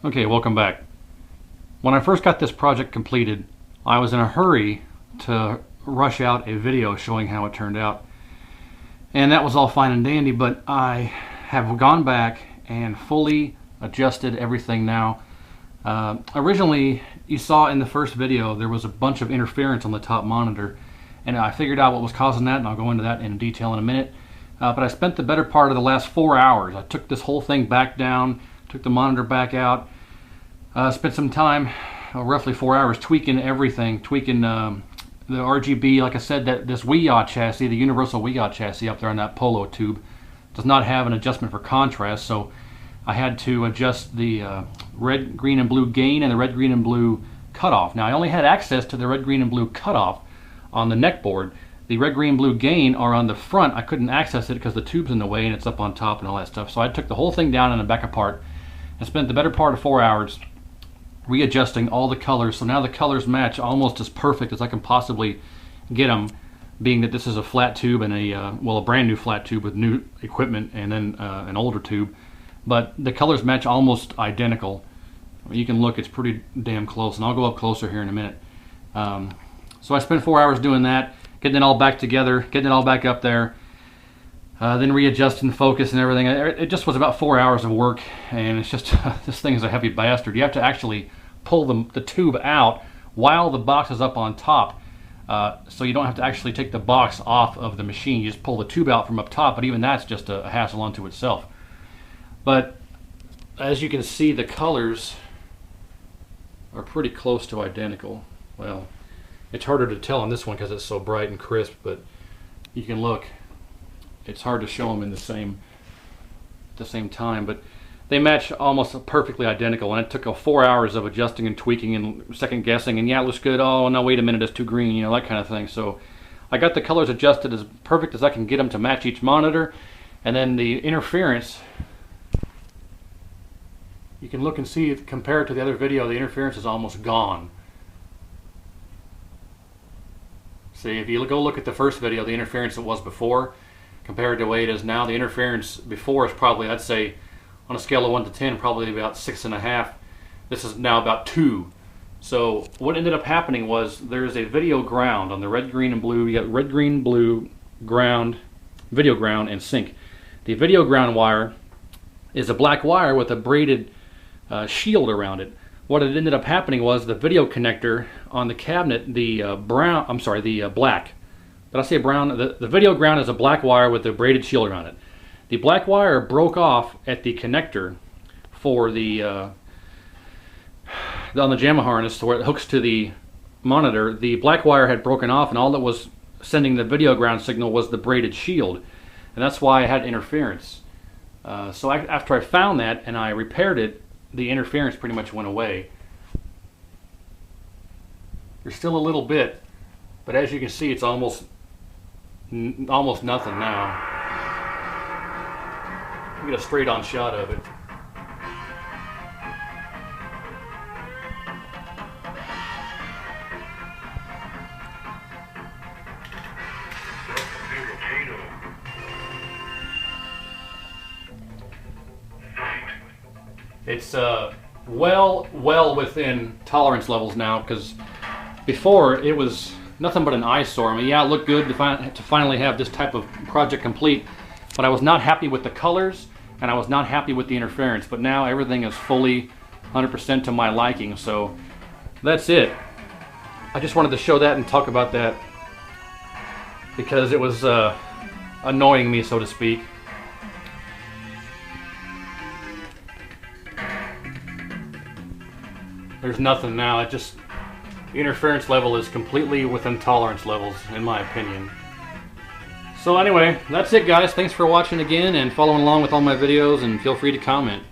Okay, welcome back. When I first got this project completed, I was in a hurry to rush out a video showing how it turned out. And that was all fine and dandy, but I have gone back and fully adjusted everything now. Originally, you saw in the first video there was a bunch of interference on the top monitor, and I figured out what was causing that, and I'll go into that in detail in a minute. But I spent the better part of the last 4 hours. I took this whole thing back down, took the monitor back out, spent some time, roughly 4 hours, tweaking everything, tweaking the RGB. Like I said, that this WIA chassis, the universal WIA chassis up there on that polo tube, does not have an adjustment for contrast, so I had to adjust the red, green, and blue gain and the red, green, and blue cutoff. Now I only had access to the red, green, and blue cutoff on the neck board. The red, green, blue gain are on the front. I couldn't access it because the tube's in the way and it's up on top and all that stuff. So I took the whole thing down and back apart and spent the better part of 4 hours readjusting all the colors. So now the colors match almost as perfect as I can possibly get them, being that this is a flat tube and a brand new flat tube with new equipment, and then an older tube. But the colors match almost identical. You can look, it's pretty damn close, and I'll go up closer here in a minute. So I spent 4 hours doing that, getting it all back together, getting it all back up there, then readjusting focus and everything. It just was about 4 hours of work, and it's just, this thing is a heavy bastard. You have to actually pull the tube out while the box is up on top, so you don't have to actually take the box off of the machine. You just pull the tube out from up top, but even that's just a hassle unto itself. But as you can see, the colors are pretty close to identical. Well, it's harder to tell on this one because it's so bright and crisp, but you can look. It's hard to show them in the same time, but they match almost perfectly identical. And it took 4 hours of adjusting and tweaking and second guessing, and yeah, it looks good. Oh no, wait a minute, it's too green, you know, that kind of thing. So I got the colors adjusted as perfect as I can get them to match each monitor, and then the interference, you can look and see, compared to the other video, the interference is almost gone. See, if you go look at the first video, the interference it was before, compared to the way it is now, the interference before is probably, I'd say, on a scale of 1 to 10, probably about 6.5. This is now about 2. So what ended up happening was there's a video ground on the red, green, and blue. You got red, green, blue, ground, video ground, and sync. The video ground wire is a black wire with a braided shield around it. What it ended up happening was the video connector on the cabinet, the black. Did I say brown? The video ground is a black wire with a braided shield around it. The black wire broke off at the connector for the on the JAMA harness where it hooks to the monitor. The black wire had broken off, and all that was sending the video ground signal was the braided shield, and that's why I had interference. So after I found that and I repaired it, the interference pretty much went away. There's still a little bit, but as you can see, it's almost nothing now. Get a straight on shot of it. It's well within tolerance levels now, because before it was nothing but an eyesore. I mean, yeah, it looked good to finally have this type of project complete, but I was not happy with the colors and I was not happy with the interference. But now everything is fully 100% to my liking, so that's it. I just wanted to show that and talk about that because it was annoying me, so to speak. There's nothing now. The interference level is completely within tolerance levels, in my opinion. So anyway, that's it, guys. Thanks for watching again and following along with all my videos, and feel free to comment.